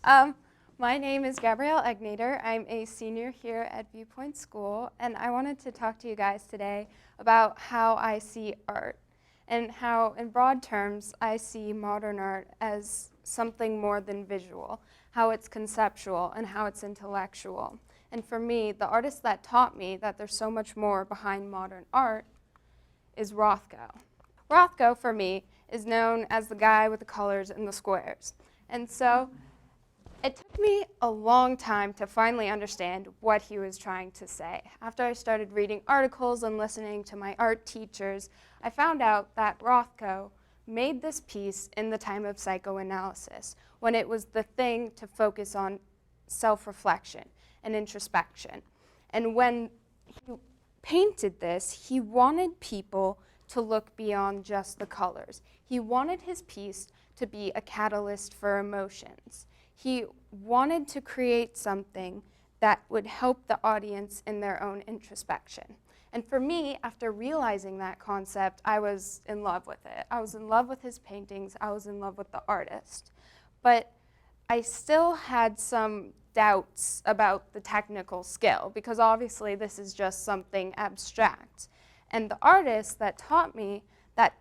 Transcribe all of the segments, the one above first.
Hi, my name is Gabrielle E. I'm a senior here at Viewpoint School, and I wanted to talk to you guys today about how I see art and how, in broad terms, I see modern art as something more than visual, how it's conceptual and how it's intellectual. And for me, the artist that taught me that there's so much more behind modern art is Rothko. Rothko, for me, is known as the guy with the colors and the squares. And so it took me a long time to finally understand what he was trying to say. After I started reading articles and listening to my art teachers, I found out that Rothko made this piece in the time of psychoanalysis, when it was the thing to focus on self-reflection and introspection. And when he painted this, he wanted people to look beyond just the colors. He wanted his piece to be a catalyst for emotions. He wanted to create something that would help the audience in their own introspection. And for me, after realizing that concept, I was in love with it. I was in love with his paintings. I was in love with the artist. But I still had some doubts about the technical skill, because obviously this is just something abstract. And the artist that taught me that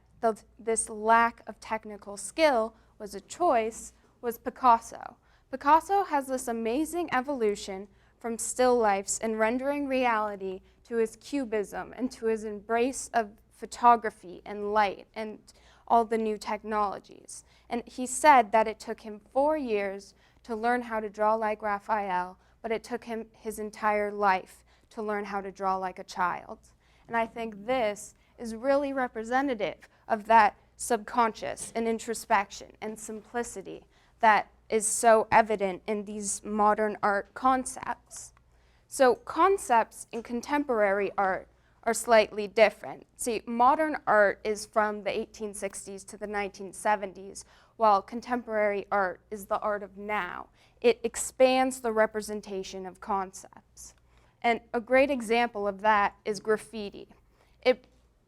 this lack of technical skill was a choice was Picasso. Picasso has this amazing evolution from still lifes and rendering reality to his cubism and to his embrace of photography and light and all the new technologies. And he said that it took him 4 years to learn how to draw like Raphael, but it took him his entire life to learn how to draw like a child. And I think this is really representative of that subconscious and introspection and simplicity that is so evident in these modern art concepts. So concepts in contemporary art are slightly different. See, modern art is from the 1860s to the 1970s, while contemporary art is the art of now. It expands the representation of concepts. And a great example of that is graffiti.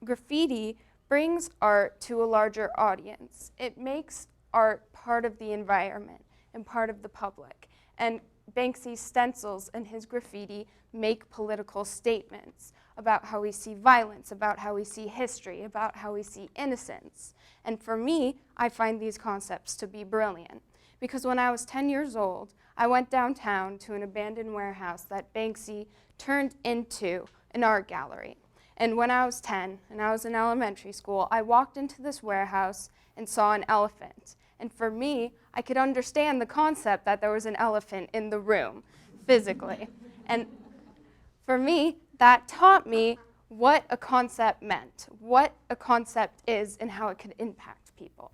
Graffiti brings art to a larger audience. It makes art part of the environment and part of the public. And Banksy's stencils and his graffiti make political statements about how we see violence, about how we see history, about how we see innocence. And for me, I find these concepts to be brilliant. Because when I was 10 years old, I went downtown to an abandoned warehouse that Banksy turned into an art gallery. And when I was 10 and I was in elementary school, I walked into this warehouse and saw an elephant. And for me, I could understand the concept that there was an elephant in the room, physically. And for me, that taught me what a concept meant, what a concept is and how it could impact people.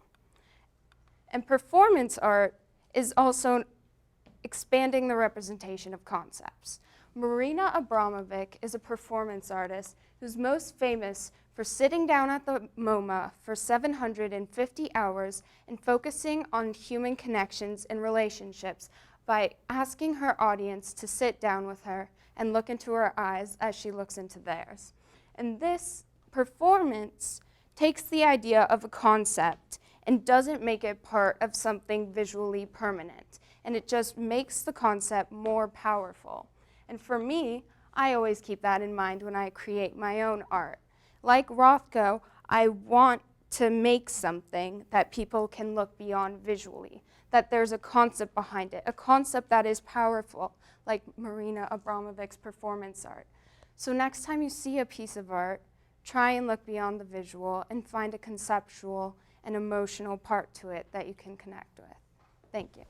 And performance art is also expanding the representation of concepts. Marina Abramovic is a performance artist who's most famous for sitting down at the MoMA for 750 hours and focusing on human connections and relationships by asking her audience to sit down with her and look into her eyes as she looks into theirs. And this performance takes the idea of a concept and doesn't make it part of something visually permanent. And it just makes the concept more powerful. And for me, I always keep that in mind when I create my own art. Like Rothko, I want to make something that people can look beyond visually, that there's a concept behind it, a concept that is powerful, like Marina Abramovic's performance art. So next time you see a piece of art, try and look beyond the visual and find a conceptual and emotional part to it that you can connect with. Thank you.